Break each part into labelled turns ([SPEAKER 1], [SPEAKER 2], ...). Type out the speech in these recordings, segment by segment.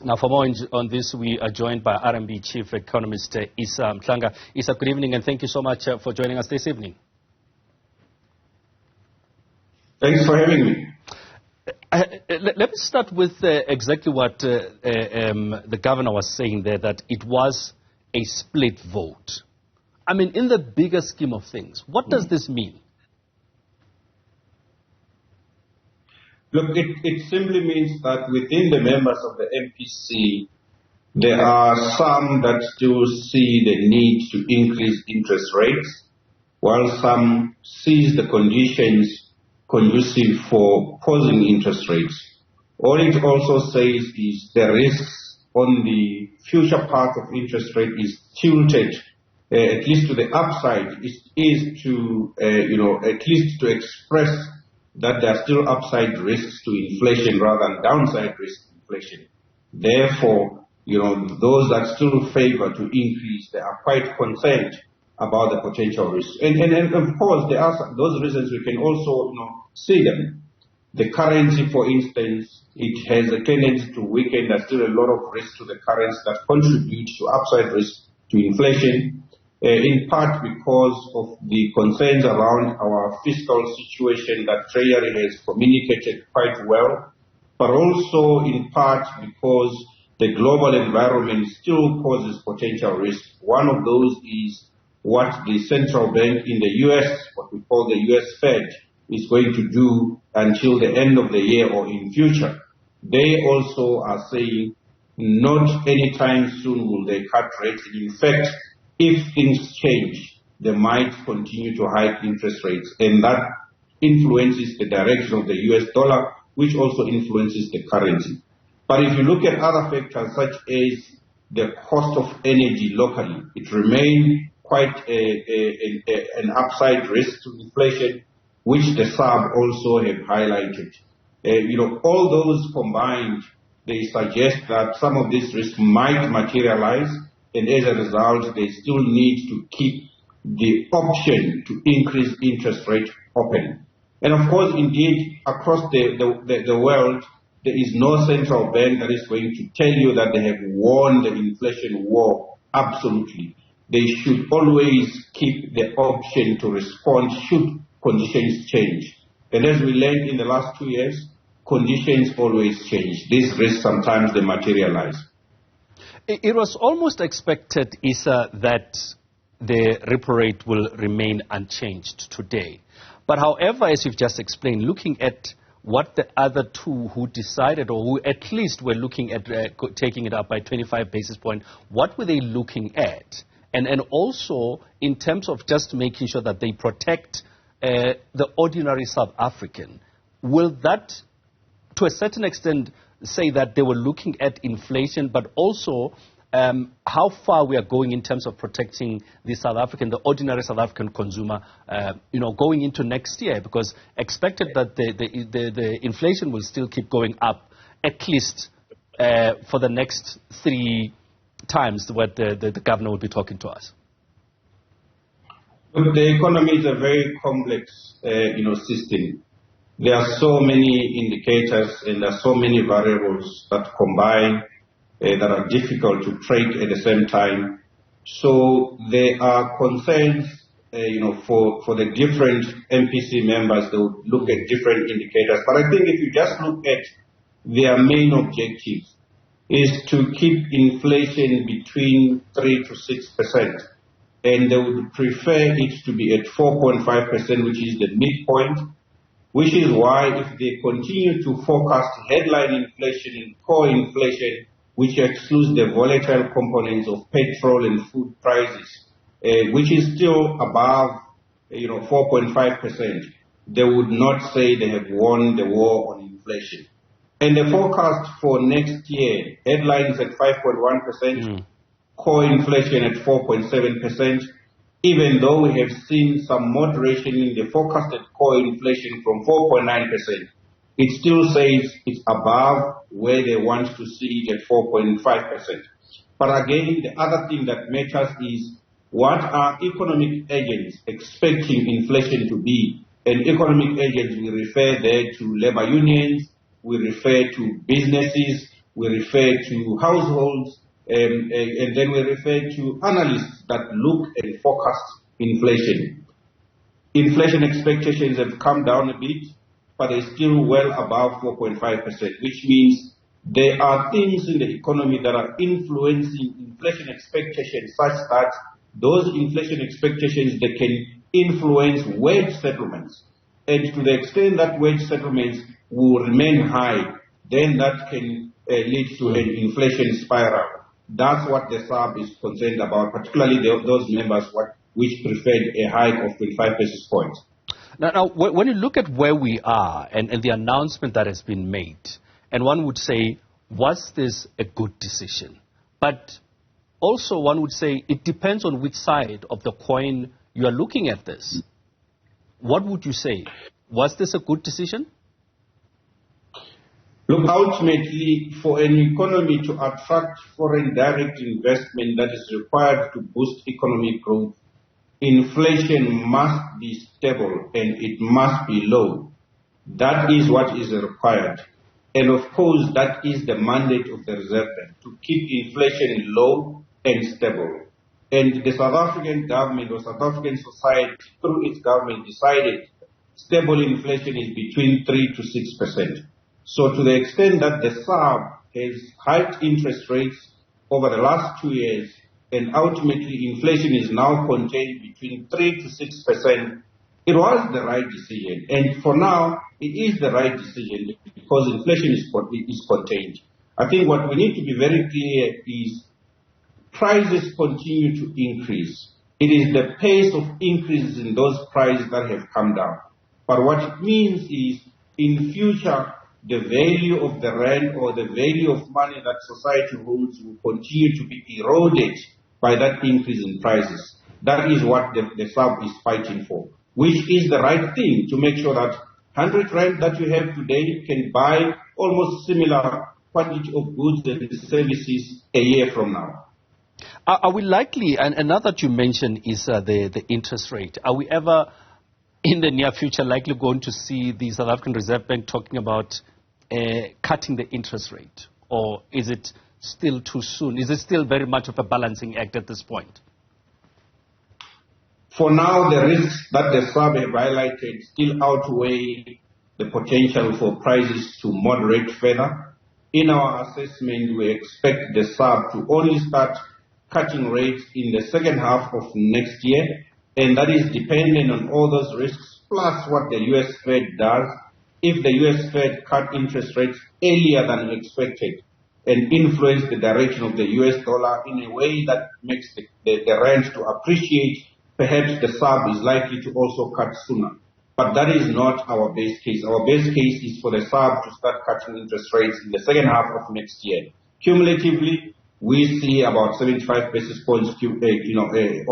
[SPEAKER 1] Now, for more on this, we are joined by RMB Chief Economist Isaah Mhlanga. Isaah, good evening, and thank you so much for joining us this evening.
[SPEAKER 2] Thanks for having me.
[SPEAKER 1] Let me start with exactly what the governor was saying there, that it was a split vote. I mean, in the bigger scheme of things, what does this mean?
[SPEAKER 2] Look, it simply means that within the members of the MPC, there are some that still see the need to increase interest rates, while some sees the conditions conducive for pausing interest rates. All it also says is the risks on the future path of interest rate is tilted, at least to the upside, is to, at least to express that there are still upside risks to inflation rather than downside risks to inflation. Therefore, those that still favor to increase, they are quite concerned about the potential risks. And of course, there are those reasons we can also, see them. The currency, for instance, it has a tendency to weaken. There's still a lot of risk to the currency that contributes to upside risk to inflation. In part because of the concerns around our fiscal situation that Treasury has communicated quite well, but also in part because the global environment still poses potential risk. One of those is what the central bank in the U.S., what we call the U.S. Fed, is going to do until the end of the year or in future. They also are saying not anytime soon will they cut rates. In fact, if things change, they might continue to hike interest rates, and that influences the direction of the US dollar, which also influences the currency. But if you look at other factors such as the cost of energy locally, it remains quite an upside risk to inflation, which the Sarb also have highlighted. All those combined, they suggest that some of this risk might materialize, and as a result, they still need to keep the option to increase interest rate open. And of course, indeed, across the world, there is no central bank that is going to tell you that they have won the inflation war. Absolutely. They should always keep the option to respond should conditions change. And as we learned in the last 2 years, conditions always change. These risks sometimes they materialize.
[SPEAKER 1] It was almost expected, Isaah, that the repo rate will remain unchanged today. But however, as you've just explained, looking at what the other two who decided, or who at least were looking at taking it up by 25 basis points, what were they looking at? And also in terms of just making sure that they protect the ordinary South African, will that, to a certain extent, say that they were looking at inflation, but also how far we are going in terms of protecting the South African, the ordinary South African consumer, going into next year, because expected that the inflation will still keep going up, at least for the next 3 times what the governor will be talking to us.
[SPEAKER 2] Look, the economy is a very complex, system. There are so many indicators and there are so many variables that combine that are difficult to trade at the same time. So there are concerns, for the different MPC members. They would look at different indicators. But I think if you just look at their main objectives, is to keep inflation between 3 to 6%. And they would prefer it to be at 4.5%, which is the midpoint. Which is why if they continue to forecast headline inflation and core inflation, which excludes the volatile components of petrol and food prices, which is still above, 4.5%, they would not say they have won the war on inflation. And the forecast for next year, headlines at 5.1%, core inflation at 4.7%, even though we have seen some moderation in the forecasted core inflation from 4.9%, it still says it's above where they want to see it at 4.5%. But again, the other thing that matters is what are economic agents expecting inflation to be? And economic agents, we refer there to labor unions, we refer to businesses, we refer to households, and then we refer to analysts that look and forecast inflation. Inflation expectations have come down a bit, but they're still well above 4.5%, which means there are things in the economy that are influencing inflation expectations such that those inflation expectations, they can influence wage settlements. And to the extent that wage settlements will remain high, then that can lead to an inflation spiral. That's what the Sarb is concerned about, particularly those members which preferred a hike of 25 basis points.
[SPEAKER 1] Now, when you look at where we are and the announcement that has been made, and one would say, was this a good decision? But also one would say it depends on which side of the coin you are looking at this. What would you say? Was this a good decision?
[SPEAKER 2] Look, ultimately, for an economy to attract foreign direct investment that is required to boost economic growth, inflation must be stable and it must be low. That is what is required. And of course, that is the mandate of the Reserve Bank, to keep inflation low and stable. And the South African government or South African society, through its government, decided stable inflation is between 3 to 6%. So to the extent that the Sarb has hiked interest rates over the last 2 years, and ultimately inflation is now contained between 3 to 6%, it was the right decision. And for now, it is the right decision because inflation is contained. I think what we need to be very clear is prices continue to increase. It is the pace of increases in those prices that have come down. But what it means is, in future, the value of the rand or the value of money that society holds will continue to be eroded by that increase in prices. That is what the Sarb is fighting for, which is the right thing, to make sure that 100 rand that you have today can buy almost similar quantity of goods and services a year from now.
[SPEAKER 1] Are we likely, and another that you mentioned is the interest rate, are we ever in the near future likely going to see the South African Reserve Bank talking about cutting the interest rate? Or is it still too soon? Is it still very much of a balancing act at this point?
[SPEAKER 2] For now, the risks that the Sarb have highlighted still outweigh the potential for prices to moderate further. In our assessment, we expect the Sarb to only start cutting rates in the second half of next year, and that is dependent on all those risks, plus what the U.S. Fed does. If the U.S. Fed cut interest rates earlier than expected and influence the direction of the U.S. dollar in a way that makes the rand to appreciate, perhaps the Sarb is likely to also cut sooner. But that is not our base case. Our base case is for the Sarb to start cutting interest rates in the second half of next year. Cumulatively, we see about 75 basis points over the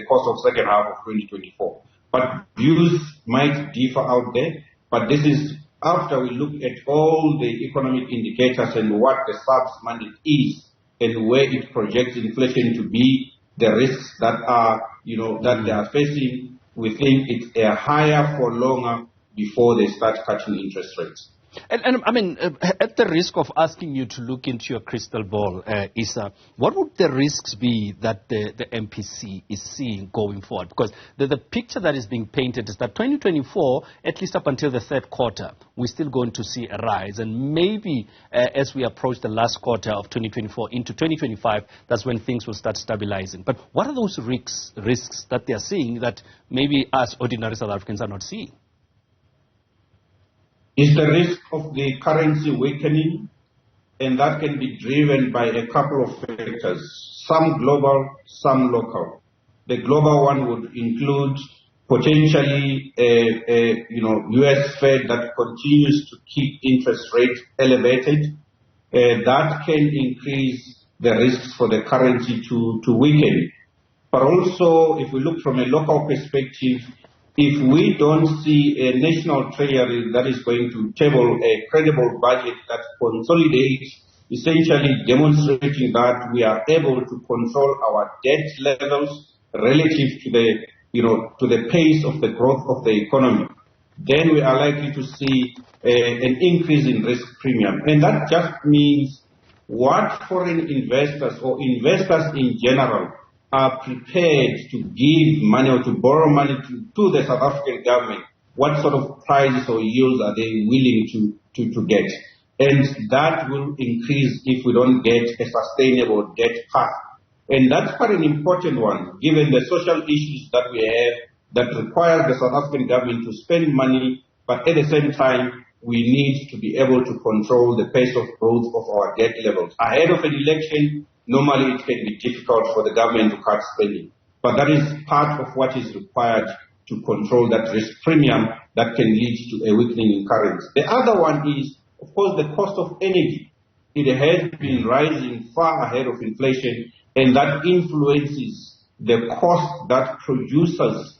[SPEAKER 2] course of second half of 2024. But views might differ out there, but this is after we look at all the economic indicators and what the Sarb's mandate is and where it projects inflation to be, the risks that are, that they are facing. We think it's a higher for longer before they start cutting interest rates.
[SPEAKER 1] And I mean, at the risk of asking you to look into your crystal ball, Isaah, what would the risks be that the MPC is seeing going forward? Because the picture that is being painted is that 2024, at least up until the third quarter, we're still going to see a rise. And maybe as we approach the last quarter of 2024 into 2025, that's when things will start stabilizing. But what are those risks that they are seeing that maybe us ordinary South Africans are not seeing?
[SPEAKER 2] Is the risk of the currency weakening, and that can be driven by a couple of factors, some global, some local. The global one would include potentially U.S. Fed that continues to keep interest rates elevated. That can increase the risks for the currency to weaken. But also, if we look from a local perspective, if we don't see a national treasury that is going to table a credible budget that consolidates, essentially demonstrating that we are able to control our debt levels relative to the pace of the growth of the economy, then we are likely to see an increase in risk premium. And that just means what foreign investors or investors in general are prepared to give money or to borrow money to the South African government, what sort of prices or yields are they willing to get. And that will increase if we don't get a sustainable debt path. And that's quite an important one, given the social issues that we have that require the South African government to spend money, but at the same time, we need to be able to control the pace of growth of our debt levels. Ahead of an election, normally it can be difficult for the government to cut spending. But that is part of what is required to control that risk premium that can lead to a weakening in currency. The other one is, of course, the cost of energy. It has been rising far ahead of inflation, and that influences the cost that producers,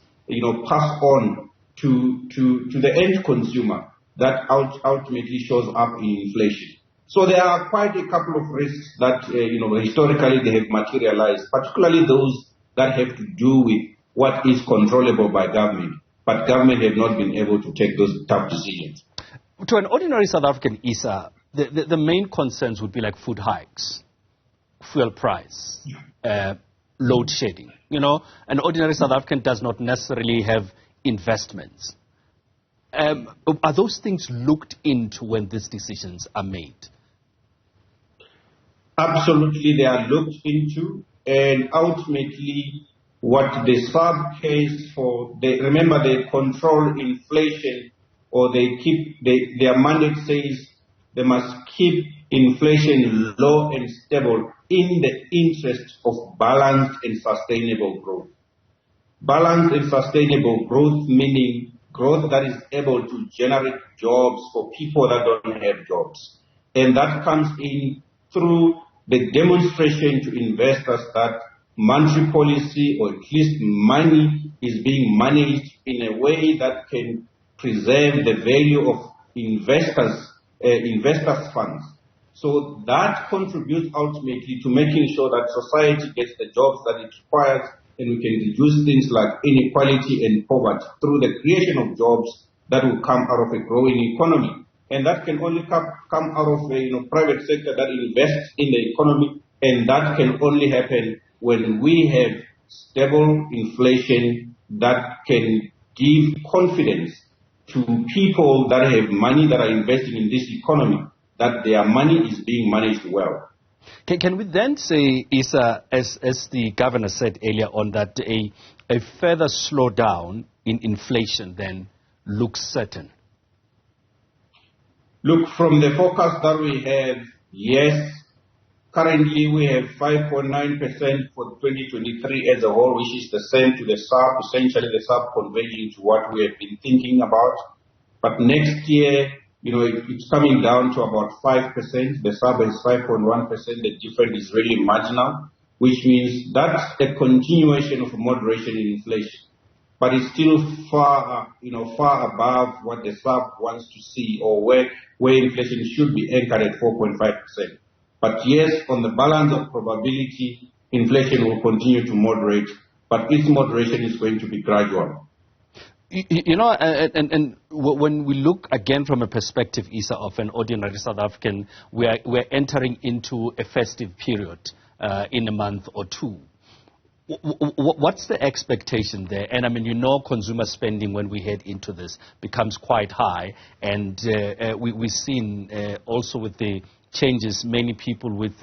[SPEAKER 2] pass on to the end consumer. That ultimately shows up in inflation. So there are quite a couple of risks that, historically they have materialized, particularly those that have to do with what is controllable by government. But government have not been able to take those tough decisions.
[SPEAKER 1] To an ordinary South African, Isaah, the main concerns would be like food hikes, fuel price, load shedding. An ordinary South African does not necessarily have investments. Are those things looked into when these decisions are made?
[SPEAKER 2] Absolutely, they are looked into, and ultimately what the Sarb case for, remember they control inflation, or their mandate says they must keep inflation low and stable in the interest of balanced and sustainable growth. Balanced and sustainable growth meaning growth that is able to generate jobs for people that don't have jobs. And that comes in through the demonstration to investors that monetary policy, or at least money, is being managed in a way that can preserve the value of investors' funds. So that contributes ultimately to making sure that society gets the jobs that it requires, and we can reduce things like inequality and poverty through the creation of jobs that will come out of a growing economy. And that can only come out of a private sector that invests in the economy, and that can only happen when we have stable inflation that can give confidence to people that have money that are investing in this economy, that their money is being managed well.
[SPEAKER 1] Can we then say, Isaah, as the governor said earlier on, that a further slowdown in inflation then looks certain?
[SPEAKER 2] Look, from the forecast that we have, yes. Currently, we have 5.9% for 2023 as a whole, which is the same to the Sarb, essentially the Sarb converging to what we have been thinking about. But next year, it's coming down to about 5%. The Sarb is 5.1%. The difference is really marginal, which means that's a continuation of a moderation in inflation. But it's still far above what the Sarb wants to see, or where inflation should be anchored at 4.5%. But yes, on the balance of probability, inflation will continue to moderate, but its moderation is going to be gradual.
[SPEAKER 1] And when we look again from a perspective, Isaah, of an ordinary South African, we're entering into a festive period in a month or two. What's the expectation there? And I mean, consumer spending when we head into this becomes quite high, and we've seen also with the changes, many people with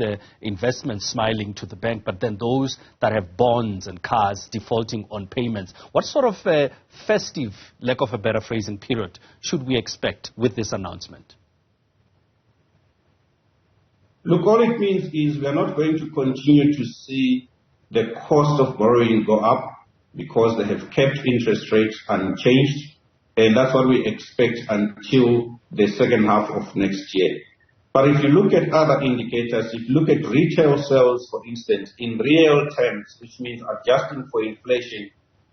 [SPEAKER 1] investments smiling to the bank, but then those that have bonds and cars defaulting on payments. What sort of festive, lack of a better phrasing, period should we expect with this announcement?
[SPEAKER 2] Look, all it means is we are not going to continue to see the cost of borrowing go up, because they have kept interest rates unchanged, and that's what we expect until the second half of next year. But if you look at other indicators, if you look at retail sales, for instance, in real terms, which means adjusting for inflation,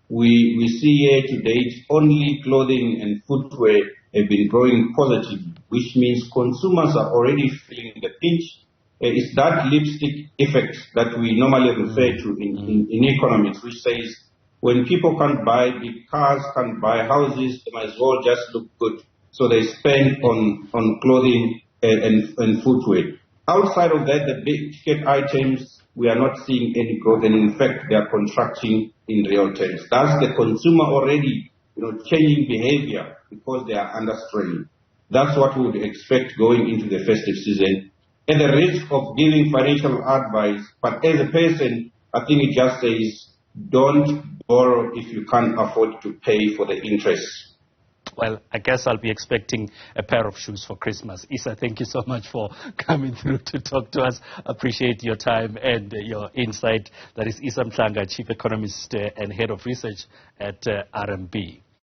[SPEAKER 2] we see year to date only clothing and footwear have been growing positively, which means consumers are already feeling the pinch. It's that lipstick effect that we normally refer to in economics, which says when people can't buy big cars, can't buy houses, they might as well just look good. So they spend on clothing and footwear. Outside of that, the big ticket items, we are not seeing any growth, and in fact, they are contracting in real terms. That's the consumer already, changing behavior because they are under strain. That's what we would expect going into the festive season. At the risk of giving financial advice, but as a person, I think it just says, don't borrow if you can't afford to pay for the interest.
[SPEAKER 1] Well, I guess I'll be expecting a pair of shoes for Christmas. Isaah, thank you so much for coming through to talk to us. Appreciate your time and your insight. That is Isaah Mhlanga, Chief Economist and Head of Research at RMB.